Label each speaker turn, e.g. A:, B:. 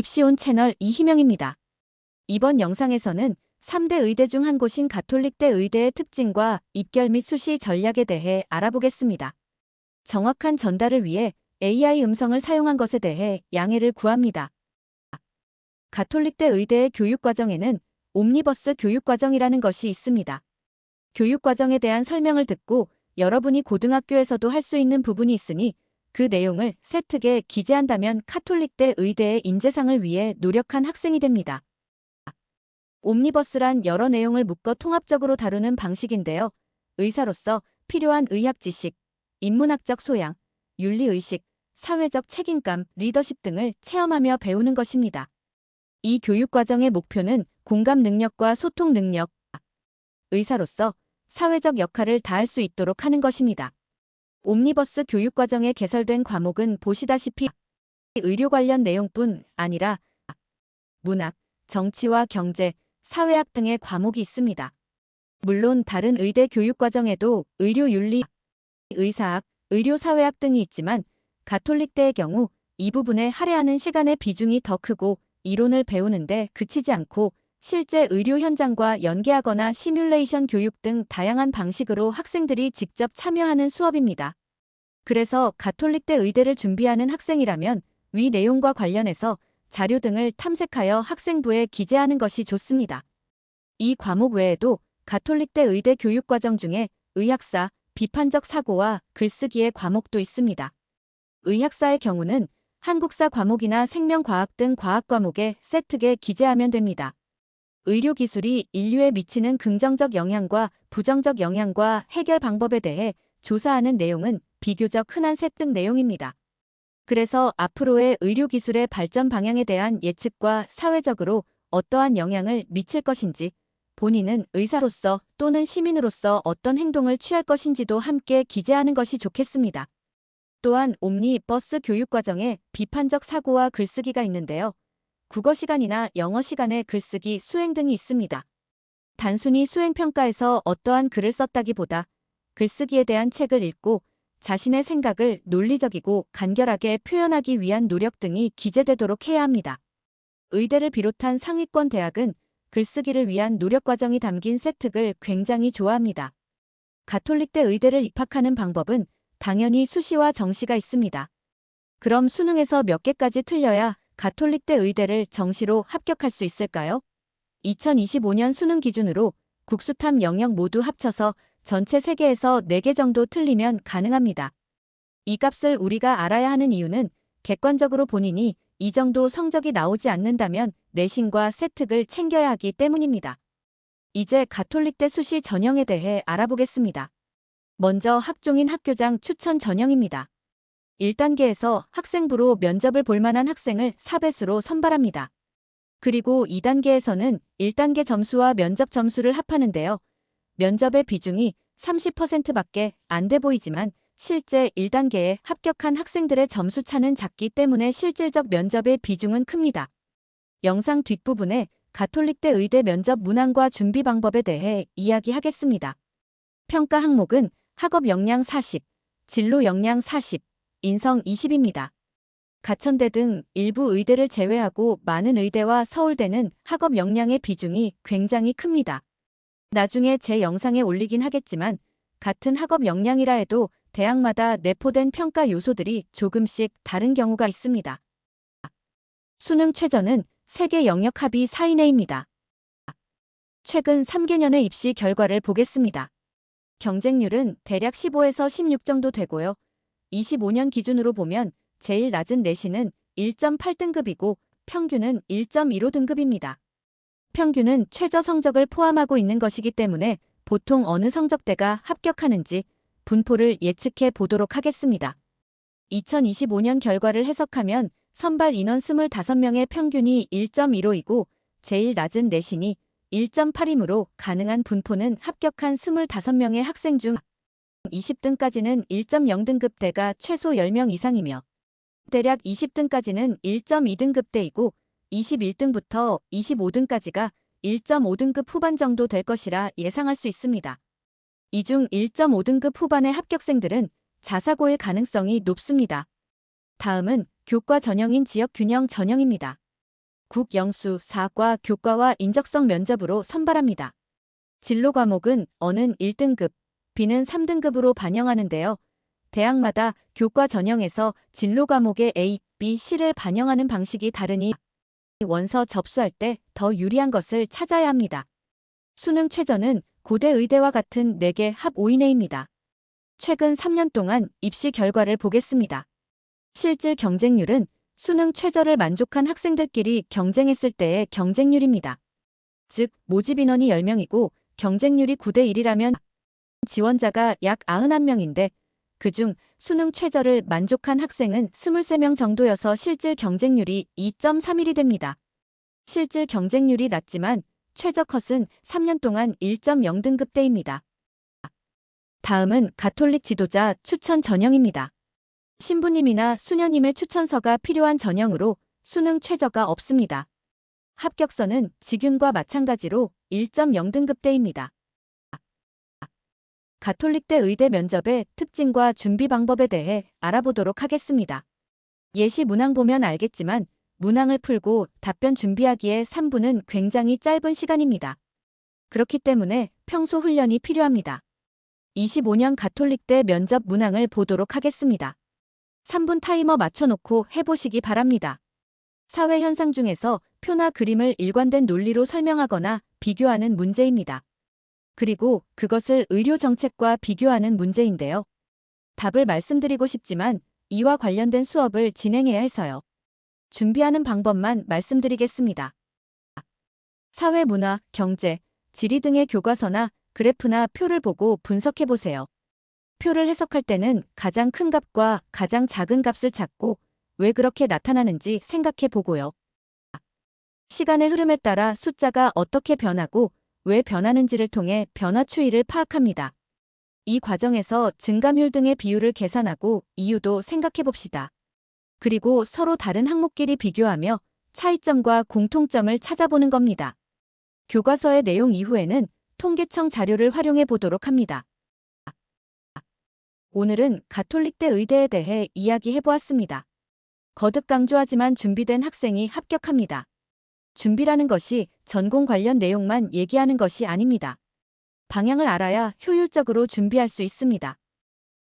A: 입시온 채널 이희명입니다. 이번 영상에서는 3대 의대 중 한 곳인 가톨릭대 의대의 특징과 입결 및 수시 전략에 대해 알아보겠습니다. 정확한 전달을 위해 AI 음성을 사용한 것에 대해 양해를 구합니다. 가톨릭대 의대의 교육과정에는 옴니버스 교육과정이라는 것이 있습니다. 교육과정에 대한 설명을 듣고 여러분이 고등학교에서도 할 수 있는 부분이 있으니 그 내용을 세특에 기재한다면 가톨릭대 의대의 인재상을 위해 노력한 학생이 됩니다. 옴니버스란 여러 내용을 묶어 통합적으로 다루는 방식인데요. 의사로서 필요한 의학 지식, 인문학적 소양, 윤리의식, 사회적 책임감, 리더십 등을 체험하며 배우는 것입니다. 이 교육과정의 목표는 공감 능력과 소통 능력, 의사로서 사회적 역할을 다할 수 있도록 하는 것입니다. 옴니버스 교육과정에 개설된 과목은 보시다시피 의료 관련 내용뿐 아니라 문학, 정치와 경제, 사회학 등의 과목이 있습니다. 물론 다른 의대 교육과정에도 의료윤리, 의사학, 의료사회학 등이 있지만 가톨릭대의 경우 이 부분에 할애하는 시간의 비중이 더 크고 이론을 배우는데 그치지 않고 실제 의료 현장과 연계하거나 시뮬레이션 교육 등 다양한 방식으로 학생들이 직접 참여하는 수업입니다. 그래서 가톨릭대 의대를 준비하는 학생이라면 위 내용과 관련해서 자료 등을 탐색하여 학생부에 기재하는 것이 좋습니다. 이 과목 외에도 가톨릭대 의대 교육과정 중에 의학사, 비판적 사고와 글쓰기의 과목도 있습니다. 의학사의 경우는 한국사 과목이나 생명과학 등 과학 과목에 세특에 기재하면 됩니다. 의료기술이 인류에 미치는 긍정적 영향과 부정적 영향과 해결 방법에 대해 조사하는 내용은 비교적 흔한 세특 내용입니다. 그래서 앞으로의 의료기술의 발전 방향에 대한 예측과 사회적으로 어떠한 영향을 미칠 것인지, 본인은 의사로서 또는 시민으로서 어떤 행동을 취할 것인지도 함께 기재하는 것이 좋겠습니다. 또한 옴니버스 교육과정에 비판적 사고와 글쓰기가 있는데요. 국어 시간이나 영어 시간에 글쓰기, 수행 등이 있습니다. 단순히 수행평가에서 어떠한 글을 썼다기보다 글쓰기에 대한 책을 읽고 자신의 생각을 논리적이고 간결하게 표현하기 위한 노력 등이 기재되도록 해야 합니다. 의대를 비롯한 상위권 대학은 글쓰기를 위한 노력 과정이 담긴 세특을 굉장히 좋아합니다. 가톨릭대 의대를 입학하는 방법은 당연히 수시와 정시가 있습니다. 그럼 수능에서 몇 개까지 틀려야 가톨릭대 의대를 정시로 합격할 수 있을까요? 2025년 수능 기준으로 국수탐 영역 모두 합쳐서 전체 3개에서 4개 정도 틀리면 가능합니다. 이 값을 우리가 알아야 하는 이유는 객관적으로 본인이 이 정도 성적이 나오지 않는다면 내신과 세특을 챙겨야 하기 때문입니다. 이제 가톨릭대 수시 전형에 대해 알아보겠습니다. 먼저 학종인 학교장 추천 전형입니다. 1단계에서 학생부로 면접을 볼 만한 학생을 4배수로 선발합니다. 그리고 2단계에서는 1단계 점수와 면접 점수를 합하는데요. 면접의 비중이 30%밖에 안 돼 보이지만 실제 1단계에 합격한 학생들의 점수 차는 작기 때문에 실질적 면접의 비중은 큽니다. 영상 뒷부분에 가톨릭대 의대 면접 문항과 준비 방법에 대해 이야기하겠습니다. 평가 항목은 학업 역량 40, 진로 역량 40, 인성 20입니다. 가천대 등 일부 의대를 제외하고 많은 의대와 서울대는 학업 역량의 비중이 굉장히 큽니다. 나중에 제 영상에 올리긴 하겠지만 같은 학업 역량이라 해도 대학마다 내포된 평가 요소들이 조금씩 다른 경우가 있습니다. 수능 최저는 세계 영역 합의 4 이내입니다. 최근 3개년의 입시 결과를 보겠습니다. 경쟁률은 대략 15에서 16 정도 되고요. 25년 기준으로 보면 제일 낮은 내신은 1.8등급이고 평균은 1.15등급입니다. 평균은 최저 성적을 포함하고 있는 것이기 때문에 보통 어느 성적대가 합격하는지 분포를 예측해 보도록 하겠습니다. 2025년 결과를 해석하면 선발 인원 25명의 평균이 1.15이고 제일 낮은 내신이 1.8이므로 가능한 분포는 합격한 25명의 학생 중 20등까지는 1.0등급대가 최소 10명 이상이며 대략 20등까지는 1.2등급대이고 21등부터 25등까지가 1.5등급 후반 정도 될 것이라 예상할 수 있습니다. 이 중 1.5등급 후반의 합격생들은 자사고일 가능성이 높습니다. 다음은 교과 전형인 지역 균형 전형입니다. 국영수 4과 교과와 인적성 면접으로 선발합니다. 진로 과목은 어는 1등급, B는 3등급으로 반영하는데요. 대학마다 교과 전형에서 진로 과목의 A, B, C를 반영하는 방식이 다르니 원서 접수할 때 더 유리한 것을 찾아야 합니다. 수능 최저는 고대 의대와 같은 4개 합 5이내입니다. 최근 3년 동안 입시 결과를 보겠습니다. 실질 경쟁률은 수능 최저를 만족한 학생들끼리 경쟁했을 때의 경쟁률입니다. 즉, 모집 인원이 10명이고 경쟁률이 9대 1이라면 지원자가 약 91명인데 그중 수능 최저를 만족한 학생은 23명 정도여서 실질 경쟁률이 2.31이 됩니다. 실질 경쟁률이 낮지만 최저 컷은 3년 동안 1.0등급대입니다. 다음은 가톨릭 지도자 추천 전형입니다. 신부님이나 수녀님의 추천서가 필요한 전형으로 수능 최저가 없습니다. 합격선은 직윤과 마찬가지로 1.0등급대입니다. 가톨릭대 의대 면접의 특징과 준비 방법에 대해 알아보도록 하겠습니다. 예시 문항 보면 알겠지만 문항을 풀고 답변 준비하기에 3분은 굉장히 짧은 시간입니다. 그렇기 때문에 평소 훈련이 필요합니다. 25년 가톨릭대 면접 문항을 보도록 하겠습니다. 3분 타이머 맞춰놓고 해보시기 바랍니다. 사회 현상 중에서 표나 그림을 일관된 논리로 설명하거나 비교하는 문제입니다. 그리고 그것을 의료 정책과 비교하는 문제인데요. 답을 말씀드리고 싶지만 이와 관련된 수업을 진행해야 해서요. 준비하는 방법만 말씀드리겠습니다. 사회, 문화, 경제, 지리 등의 교과서나 그래프나 표를 보고 분석해보세요. 표를 해석할 때는 가장 큰 값과 가장 작은 값을 찾고 왜 그렇게 나타나는지 생각해 보고요. 시간의 흐름에 따라 숫자가 어떻게 변하고 왜 변하는지를 통해 변화 추이를 파악합니다. 이 과정에서 증가율 등의 비율을 계산하고 이유도 생각해 봅시다. 그리고 서로 다른 항목끼리 비교하며 차이점과 공통점을 찾아보는 겁니다. 교과서의 내용 이후에는 통계청 자료를 활용해 보도록 합니다. 오늘은 가톨릭대 의대에 대해 이야기해 보았습니다. 거듭 강조하지만 준비된 학생이 합격합니다. 준비라는 것이 전공 관련 내용만 얘기하는 것이 아닙니다. 방향을 알아야 효율적으로 준비할 수 있습니다.